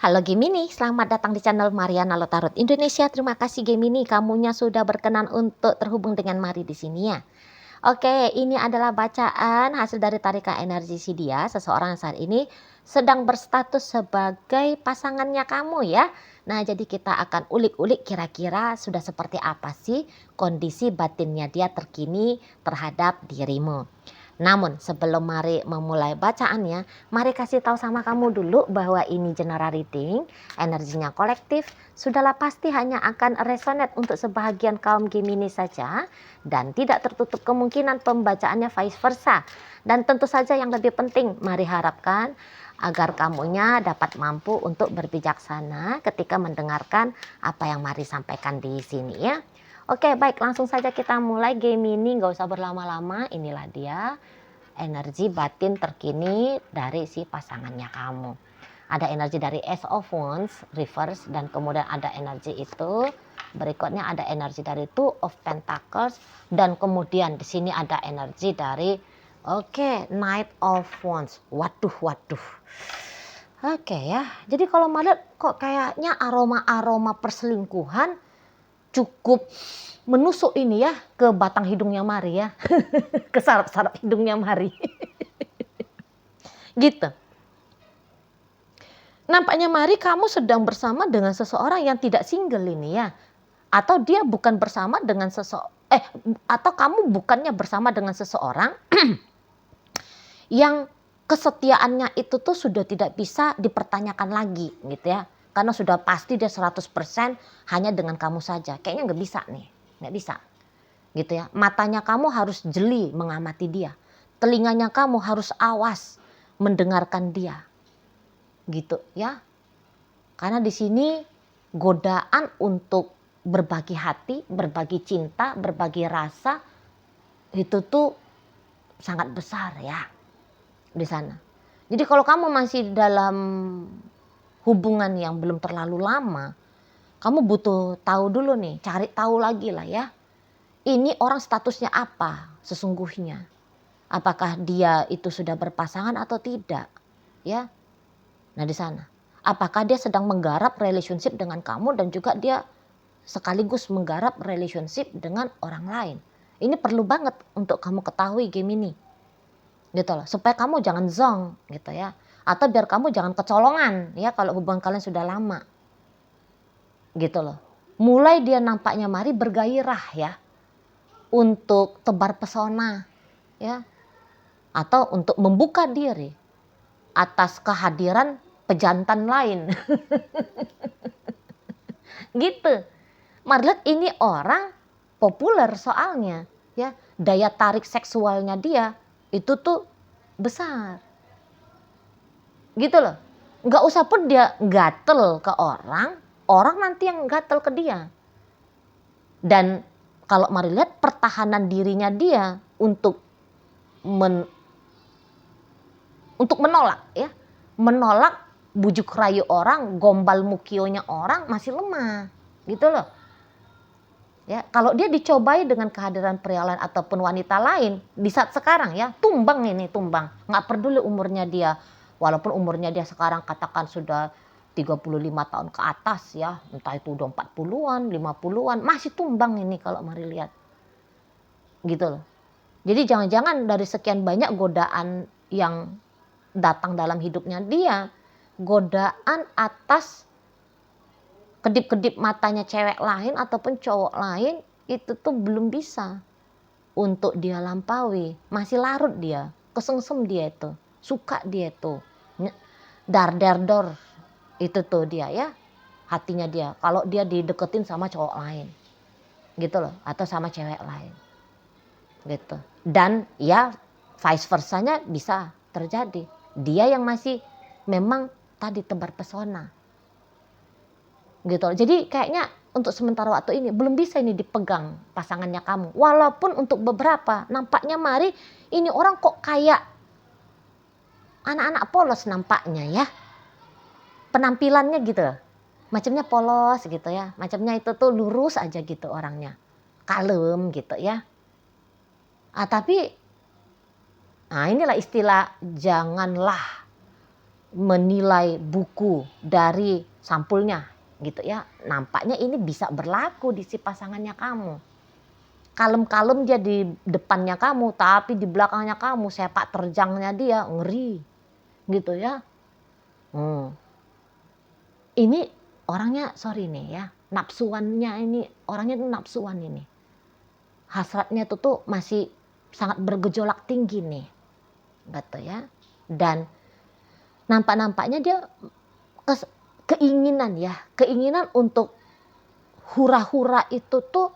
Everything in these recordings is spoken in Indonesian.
Halo Gemini, selamat datang di channel Mariana Lotarot Indonesia. Terima kasih Gemini, kamunya sudah berkenan untuk terhubung dengan Mari di sini ya. Oke, ini adalah bacaan hasil dari tarikan energi si dia, seseorang yang saat ini sedang berstatus sebagai pasangannya kamu ya. Nah, jadi kita akan ulik-ulik kira-kira sudah seperti apa sih kondisi batinnya dia terkini terhadap dirimu. Namun sebelum Mari memulai bacaannya, Mari kasih tahu sama kamu dulu bahwa ini general reading, energinya kolektif, sudahlah pasti hanya akan resonate untuk sebahagian kaum Gemini saja dan tidak tertutup kemungkinan pembacaannya vice versa. Dan tentu saja yang lebih penting, Mari harapkan agar kamunya dapat mampu untuk berbijaksana ketika mendengarkan apa yang Mari sampaikan di sini ya. Oke, baik, langsung saja kita mulai Gemini, nggak usah berlama-lama. Inilah dia energi batin terkini dari si pasangannya kamu. Ada energi dari Ace of Wands reverse dan kemudian ada energi itu. Berikutnya ada energi dari Two of Pentacles dan kemudian di sini ada energi dari Knight of Wands. Waduh. Oke ya. Jadi kalau melihat kok kayaknya aroma-aroma perselingkuhan cukup menusuk ini ya ke batang hidungnya Mari ya. Ke saraf-saraf hidungnya Mari. Gitu. Nampaknya Mari kamu sedang bersama dengan seseorang yang tidak single ini ya. Atau dia bukan bersama dengan atau kamu bukannya bersama dengan seseorang yang kesetiaannya itu tuh sudah tidak bisa dipertanyakan lagi gitu ya. Karena sudah pasti dia 100% hanya dengan kamu saja. Kayaknya nggak bisa nih, nggak bisa. Gitu ya. Matanya kamu harus jeli mengamati dia. Telinganya kamu harus awas mendengarkan dia. Gitu ya. Karena di sini godaan untuk berbagi hati, berbagi cinta, berbagi rasa itu tuh sangat besar ya di sana. Jadi kalau kamu masih dalam hubungan yang belum terlalu lama, kamu butuh tahu dulu nih, cari tahu lagi lah ya. Ini orang statusnya apa sesungguhnya? Apakah dia itu sudah berpasangan atau tidak? Ya. Nah, di sana. Apakah dia sedang menggarap relationship dengan kamu dan juga dia sekaligus menggarap relationship dengan orang lain. Ini perlu banget untuk kamu ketahui Gemini. Gitu loh, supaya kamu jangan zong gitu ya. Atau biar kamu jangan kecolongan ya kalau hubungan kalian sudah lama. Gitu loh. Mulai dia nampaknya Mari bergairah ya untuk tebar pesona ya. Atau untuk membuka diri atas kehadiran pejantan lain. Gitu. Marlet ini orang populer soalnya ya. Daya tarik seksualnya dia itu tuh besar. Gitu loh. Nggak usah pun dia gatel ke orang, orang nanti yang gatel ke dia. Dan kalau mari lihat pertahanan dirinya dia untuk menolak ya. Menolak bujuk rayu orang, gombal mukionya orang masih lemah. Gitu loh. Ya, kalau dia dicobai dengan kehadiran pria lain ataupun wanita lain di saat sekarang ya, tumbang. Nggak peduli umurnya dia. Walaupun umurnya dia sekarang katakan sudah 35 tahun ke atas ya, entah itu udah 40-an, 50-an, masih tumbang ini kalau mari lihat. Gitu loh. Jadi jangan-jangan dari sekian banyak godaan yang datang dalam hidupnya dia, godaan atas kedip-kedip matanya cewek lain ataupun cowok lain itu tuh belum bisa untuk dia lampaui. Masih larut dia, kesengsem dia itu, suka dia itu. Dar itu tuh dia ya, hatinya dia. Kalau dia dideketin sama cowok lain. Gitu loh, atau sama cewek lain. Gitu. Dan ya vice versanya bisa terjadi. Dia yang masih memang tadi tebar pesona. Gitu. Jadi kayaknya untuk sementara waktu ini belum bisa ini dipegang pasangannya kamu. Walaupun untuk beberapa nampaknya Mari ini orang kok kayak anak-anak polos nampaknya ya. Penampilannya gitu. Macamnya polos gitu ya. Macamnya itu tuh lurus aja gitu orangnya. Kalem gitu ya. Tapi inilah istilah janganlah menilai buku dari sampulnya gitu ya, nampaknya ini bisa berlaku di si pasangannya kamu. Kalem-kalem dia di depannya kamu, tapi di belakangnya kamu sepak terjangnya dia ngeri gitu ya. Ini orangnya sorry nih ya, nafsuannya ini orangnya tuh nafsuan ini. Hasratnya tuh masih sangat bergejolak tinggi nih. Gitu ya. Dan nampak-nampaknya dia keinginan untuk hura-hura itu tuh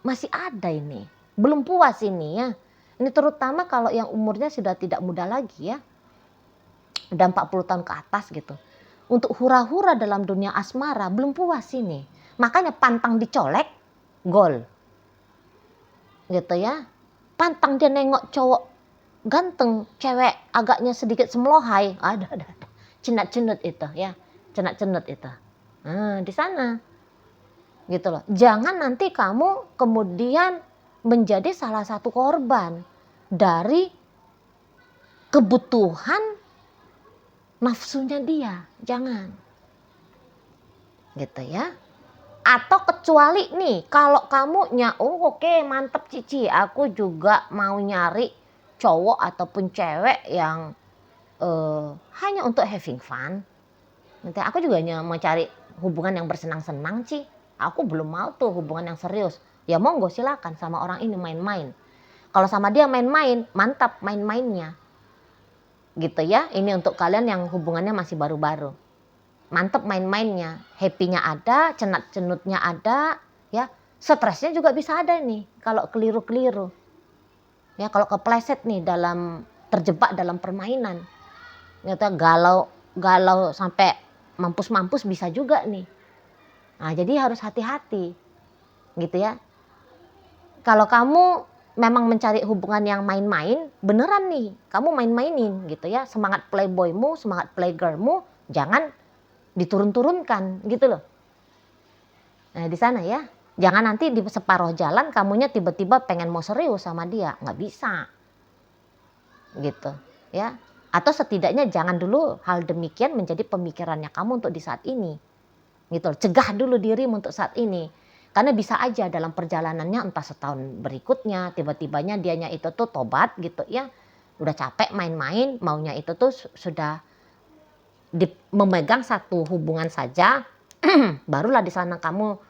masih ada ini. Belum puas ini ya. Ini terutama kalau yang umurnya sudah tidak muda lagi ya. Udah 40 tahun ke atas gitu. Untuk hura-hura dalam dunia asmara belum puas ini. Makanya pantang dicolek, gol. Gitu ya. Pantang dia nengok cowok ganteng, cewek agaknya sedikit semlohai. Ada. Cenat-cenut itu ya. Cenat-cenut itu. Nah, di sana. Gitu loh. Jangan nanti kamu kemudian menjadi salah satu korban dari kebutuhan nafsunya dia. Jangan. Gitu ya. Atau kecuali nih, kalau kamunya, oke, mantep Cici, aku juga mau nyari cowok ataupun cewek yang hanya untuk having fun. Nanti aku juga hanya mau cari hubungan yang bersenang-senang, Ci. Aku belum mau tuh hubungan yang serius. Ya monggo silakan sama orang ini main-main. Kalau sama dia main-main, mantap main-mainnya. Gitu ya, ini untuk kalian yang hubungannya masih baru-baru. Mantep main-mainnya, happy-nya ada, cenat-cenutnya ada, ya. Stresnya juga bisa ada nih kalau keliru-keliru. Ya, kalau kepleset nih terjebak dalam permainan. Gitu, galau sampai mampus-mampus bisa juga nih. Nah, jadi harus hati-hati. Gitu ya. Kalau kamu memang mencari hubungan yang main-main, beneran nih, kamu main-mainin gitu ya. Semangat playboymu, semangat playgirlmu jangan diturun-turunkan gitu loh. Nah, di sana ya. Jangan nanti di separuh jalan kamunya tiba-tiba pengen mau serius sama dia, nggak bisa. Gitu, ya. Atau setidaknya jangan dulu hal demikian menjadi pemikirannya kamu untuk di saat ini. Gitu. Cegah dulu dirimu untuk saat ini. Karena bisa aja dalam perjalanannya entah setahun berikutnya tiba-tibanya dianya itu tuh tobat gitu ya. Udah capek main-main, maunya itu tuh sudah memegang satu hubungan saja, barulah di sana kamu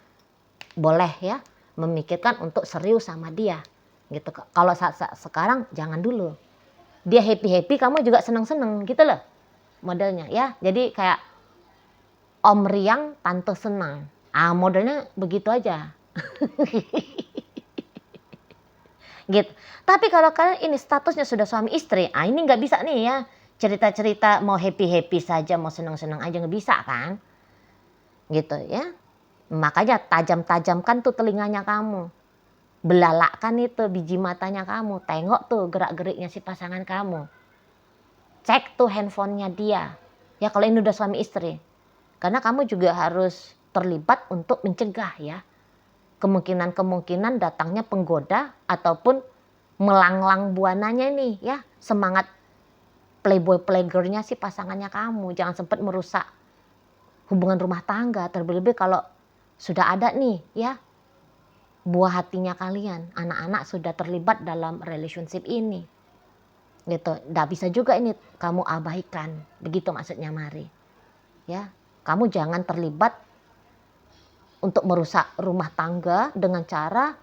boleh ya memikirkan untuk serius sama dia gitu. Kalau sekarang jangan dulu. Dia happy kamu juga seneng gitu loh modelnya ya. Jadi kayak om riang tante senang. Modelnya begitu aja. Gitu. Tapi kalau kalian ini statusnya sudah suami istri, ini nggak bisa nih ya. Cerita-cerita mau happy saja, mau senang-senang aja nggak bisa kan? Gitu ya. Makanya tajam-tajamkan tuh telinganya kamu. Belalakkan itu biji matanya kamu. Tengok tuh gerak-geriknya si pasangan kamu. Cek tuh handphonenya dia. Ya kalau ini udah suami istri. Karena kamu juga harus terlibat untuk mencegah ya. Kemungkinan-kemungkinan datangnya penggoda ataupun melanglang buananya nih ya. Semangat playboy-playgirlnya si pasangannya kamu. Jangan sempat merusak hubungan rumah tangga. Terlebih kalau sudah ada nih ya buah hatinya kalian, anak-anak sudah terlibat dalam relationship ini gitu. Nggak bisa juga ini kamu abaikan, begitu maksudnya Mari ya. Kamu jangan terlibat untuk merusak rumah tangga dengan cara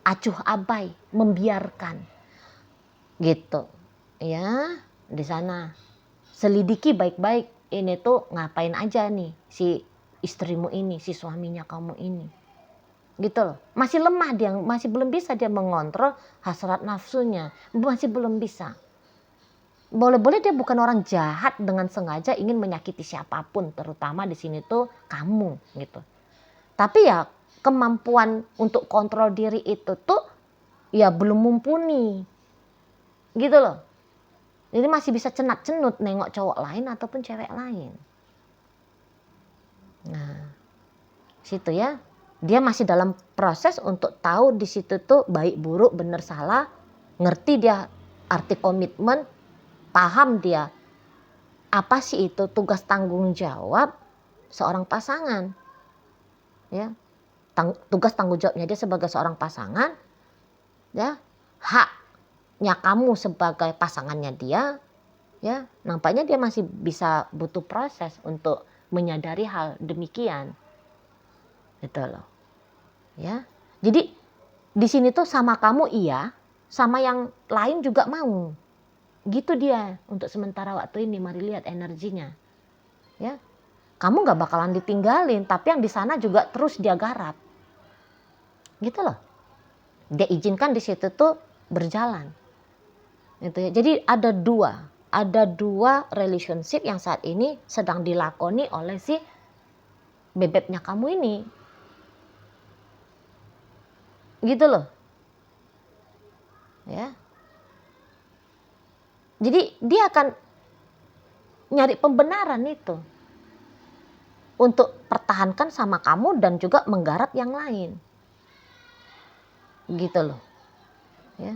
acuh abai, membiarkan gitu ya. Di sana selidiki baik-baik ini tuh ngapain aja nih si istrimu ini, si suaminya kamu ini. Gitu loh. Masih lemah dia, masih belum bisa dia mengontrol hasrat nafsunya. Masih belum bisa. Boleh-boleh dia bukan orang jahat dengan sengaja ingin menyakiti siapapun, terutama di sini tuh kamu gitu. Tapi ya kemampuan untuk kontrol diri itu tuh ya belum mumpuni. Gitu loh. Jadi masih bisa cenat-cenut nengok cowok lain ataupun cewek lain. Nah, situ ya. Dia masih dalam proses untuk tahu di situ tuh baik buruk, benar salah, ngerti dia arti komitmen, paham dia apa sih itu tugas tanggung jawab seorang pasangan, ya. Tugas tanggung jawabnya dia sebagai seorang pasangan, ya. Haknya kamu sebagai pasangannya dia, ya. Nampaknya dia masih bisa butuh proses untuk menyadari hal demikian, gitu loh, ya. Jadi di sini tuh sama kamu iya, sama yang lain juga mau. Gitu dia untuk sementara waktu ini. Mari lihat energinya, ya. Kamu nggak bakalan ditinggalin, tapi yang di sana juga terus dia garap, gitu loh. Dia izinkan di situ tuh berjalan, gitu ya. Jadi ada dua relationship yang saat ini sedang dilakoni oleh si bebeknya kamu ini, gitu loh, ya. Jadi dia akan nyari pembenaran itu untuk pertahankan sama kamu dan juga menggarap yang lain, gitu loh, ya.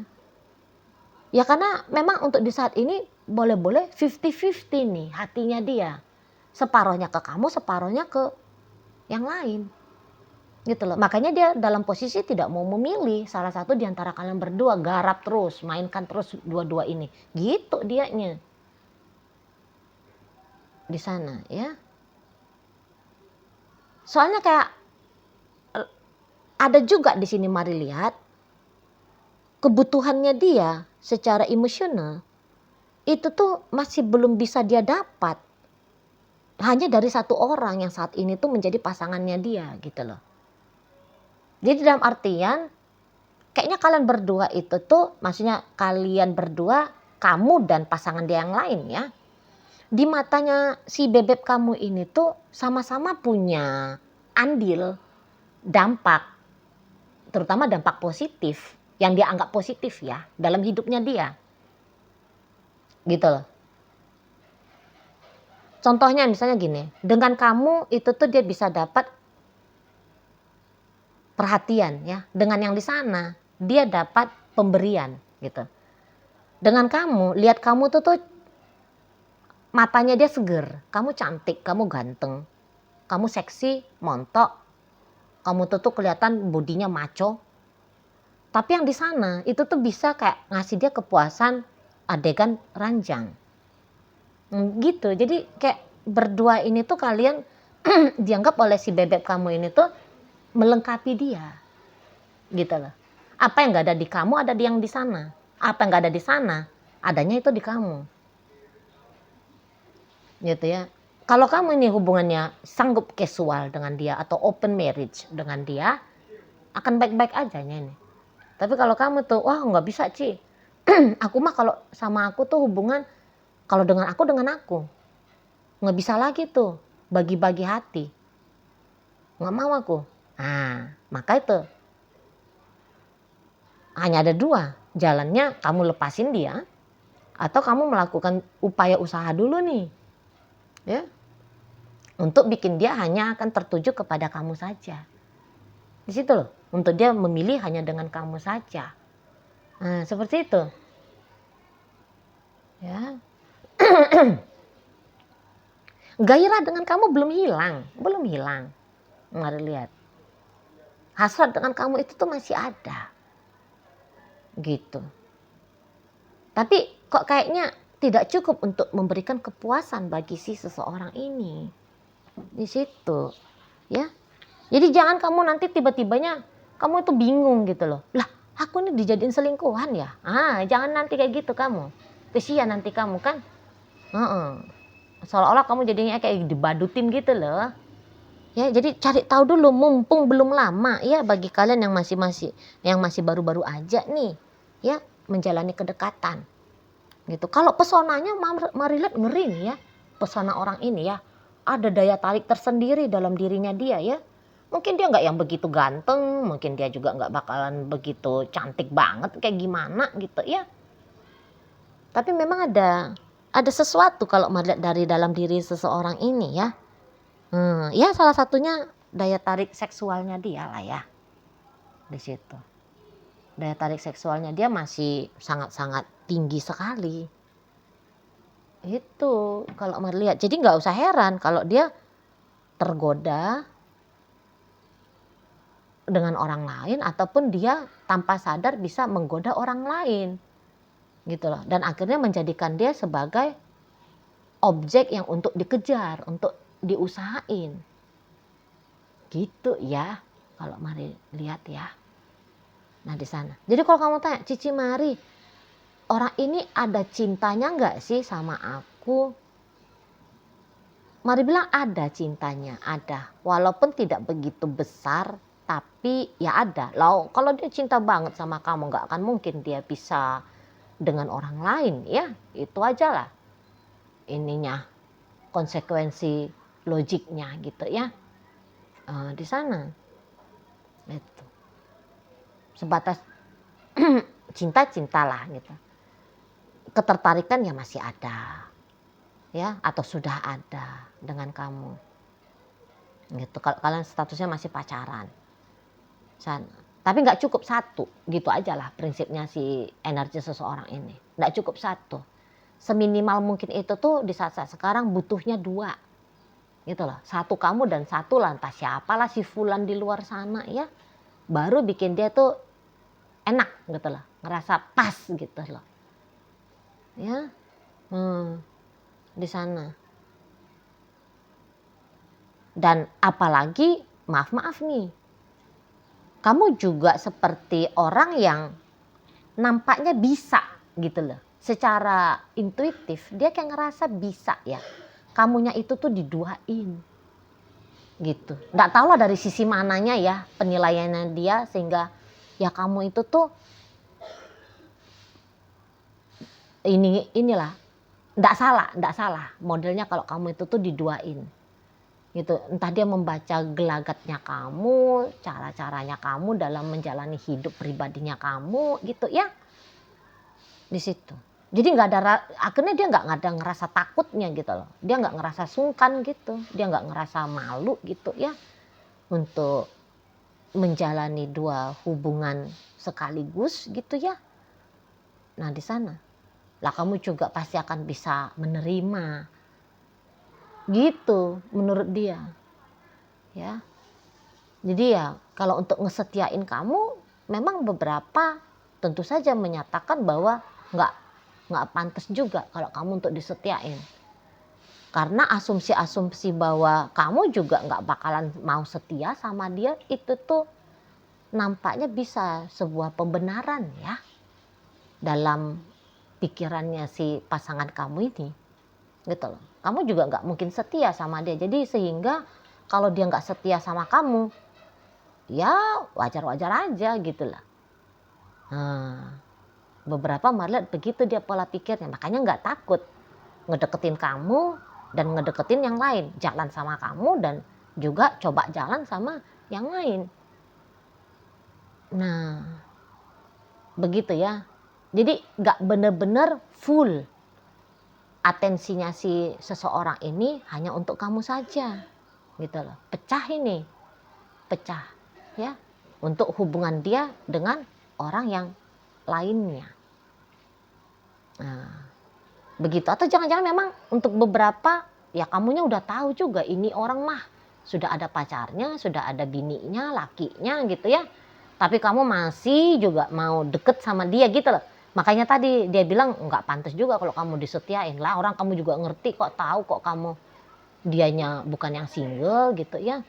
Ya karena memang untuk di saat ini boleh-boleh 50-50 nih hatinya dia, separohnya ke kamu, separohnya ke yang lain, gitu loh. Makanya dia dalam posisi tidak mau memilih salah satu di antara kalian berdua, garap terus, mainkan terus dua-dua ini, gitu dianya di sana, ya. Soalnya kayak ada juga di sini, mari lihat kebutuhannya dia secara emosional itu tuh masih belum bisa dia dapat hanya dari satu orang yang saat ini tuh menjadi pasangannya dia, gitu loh. Jadi dalam artian kayaknya kalian berdua itu tuh, maksudnya kalian berdua, kamu dan pasangan dia yang lain, ya. Di matanya si bebek kamu ini tuh sama-sama punya andil dampak, terutama dampak positif yang dia anggap positif ya dalam hidupnya dia, gitu loh. Contohnya misalnya gini, dengan kamu itu tuh dia bisa dapat perhatian, ya. Dengan yang di sana dia dapat pemberian, gitu. Dengan kamu, lihat kamu tuh matanya dia seger, kamu cantik, kamu ganteng, kamu seksi, montok, kamu tuh kelihatan bodinya maco. Tapi yang di sana itu tuh bisa kayak ngasih dia kepuasan adegan ranjang, gitu. Jadi kayak berdua ini tuh kalian dianggap oleh si bebek kamu ini tuh melengkapi dia, gitu loh. Apa yang nggak ada di kamu ada di yang di sana. Apa yang nggak ada di sana adanya itu di kamu, gitu ya. Kalau kamu ini hubungannya sanggup casual dengan dia atau open marriage dengan dia, akan baik-baik aja ini. Tapi kalau kamu tuh, wah nggak bisa Ci, aku mah kalau sama aku tuh hubungan, kalau dengan aku, nggak bisa lagi tuh bagi-bagi hati, nggak mau aku. Nah, maka itu hanya ada dua jalannya, kamu lepasin dia atau kamu melakukan upaya usaha dulu nih, ya, untuk bikin dia hanya akan tertuju kepada kamu saja. Di situ loh, untuk dia memilih hanya dengan kamu saja. Nah, seperti itu, ya. Gairah dengan kamu belum hilang. Mari lihat, hasrat dengan kamu itu tuh masih ada, gitu. Tapi kok kayaknya tidak cukup untuk memberikan kepuasan bagi si seseorang ini. Di situ, ya. Jadi jangan kamu nanti tiba-tibanya kamu itu bingung gitu loh. Lah, aku ini dijadiin selingkuhan ya? Jangan nanti kayak gitu kamu. Kesian nanti kamu kan. Seolah-olah kamu jadinya kayak dibadutin gitu loh. Ya, jadi cari tahu dulu mumpung belum lama ya, bagi kalian yang masih baru-baru aja nih, ya, menjalani kedekatan. Gitu. Kalau pesonanya mari lihat ngeri nih ya. Pesona orang ini ya, ada daya tarik tersendiri dalam dirinya dia ya. Mungkin dia nggak yang begitu ganteng, mungkin dia juga nggak bakalan begitu cantik banget kayak gimana gitu ya. Tapi memang ada sesuatu kalau melihat dari dalam diri seseorang ini ya. Ya salah satunya daya tarik seksualnya dia lah ya, di situ. Daya tarik seksualnya dia masih sangat-sangat tinggi sekali. Itu kalau melihat. Jadi nggak usah heran kalau dia tergoda dengan orang lain ataupun dia tanpa sadar bisa menggoda orang lain gitu loh, dan akhirnya menjadikan dia sebagai objek yang untuk dikejar, untuk diusahain gitu ya kalau Mari lihat ya. Nah di sana. Jadi kalau kamu tanya, Cici Mari, orang ini ada cintanya nggak sih sama aku? Mari bilang ada cintanya, ada. Walaupun tidak begitu besar, tapi ya ada. Lalu kalau dia cinta banget sama kamu, nggak akan mungkin dia bisa dengan orang lain ya. Itu aja lah ininya, konsekuensi logiknya gitu ya. Di sana. Itu. Sebatas cinta-cintalah gitu. Ketertarikan ya masih ada. Ya, atau sudah ada dengan kamu. Gitu. Kalau kalian statusnya masih pacaran. Sana. Tapi nggak cukup satu, gitu aja lah prinsipnya si energi seseorang ini. Nggak cukup satu. Seminimal mungkin itu tuh di saat-saat sekarang butuhnya 2. Gitu loh. 1 kamu dan 1 lantas siapalah si fulan di luar sana ya. Baru bikin dia tuh enak gitu loh. Ngerasa pas gitu loh. Ya. Di sana. Dan apalagi maaf nih. Kamu juga seperti orang yang nampaknya bisa gitu loh. Secara intuitif dia kayak ngerasa bisa ya. Kamunya itu tuh diduain. Gitu. Nggak tahu lah dari sisi mananya ya penilaiannya dia sehingga ya kamu itu tuh inilah nggak salah modelnya kalau kamu itu tuh diduain gitu. Entah dia membaca gelagatnya kamu, cara-caranya kamu dalam menjalani hidup pribadinya kamu gitu ya, di situ. Jadi nggak ada, akhirnya dia nggak ada ngerasa takutnya gitu loh, dia nggak ngerasa sungkan gitu, dia nggak ngerasa malu gitu ya untuk menjalani 2 hubungan sekaligus gitu ya. Nah di sana lah kamu juga pasti akan bisa menerima gitu menurut dia ya. Jadi ya kalau untuk ngesetiain kamu memang beberapa tentu saja menyatakan bahwa nggak pantas juga kalau kamu untuk disetiain, karena asumsi-asumsi bahwa kamu juga nggak bakalan mau setia sama dia itu tuh nampaknya bisa sebuah pembenaran ya dalam pikirannya si pasangan kamu ini gitu loh. Kamu juga nggak mungkin setia sama dia, jadi sehingga kalau dia nggak setia sama kamu ya wajar-wajar aja gitu lah. Beberapa malah begitu dia pola pikirnya, makanya nggak takut ngedeketin kamu dan ngedeketin yang lain, jalan sama kamu dan juga coba jalan sama yang lain. Nah begitu ya, jadi nggak bener-bener full atensinya si seseorang ini hanya untuk kamu saja gitu loh. Pecah ya untuk hubungan dia dengan orang yang lainnya. Nah, begitu. Atau jangan-jangan memang untuk beberapa ya kamunya udah tahu juga ini orang mah sudah ada pacarnya, sudah ada bininya, lakinya gitu ya. Tapi kamu masih juga mau deket sama dia gitu loh. Makanya tadi dia bilang nggak pantas juga kalau kamu disetiain lah, orang kamu juga ngerti kok, tahu kok kamu dianya bukan yang single gitu ya.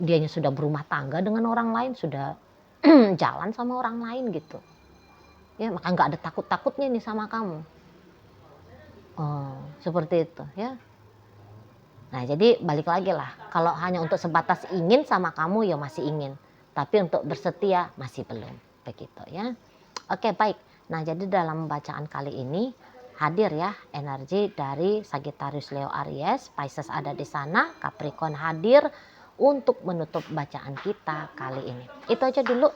Dianya sudah berumah tangga dengan orang lain, sudah jalan sama orang lain gitu. Ya, maka nggak ada takut-takutnya nih sama kamu. Seperti itu ya. Nah, jadi balik lagi lah. Kalau hanya untuk sebatas ingin sama kamu ya masih ingin. Tapi untuk bersetia masih belum. Begitu ya. Oke, baik. Nah, jadi dalam bacaan kali ini hadir ya energi dari Sagittarius, Leo, Aries, Pisces ada di sana, Capricorn hadir untuk menutup bacaan kita kali ini. Itu aja dulu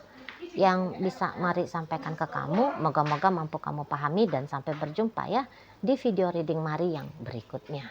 yang bisa Mari sampaikan ke kamu. Moga-moga mampu kamu pahami dan sampai berjumpa ya di video reading Mari yang berikutnya.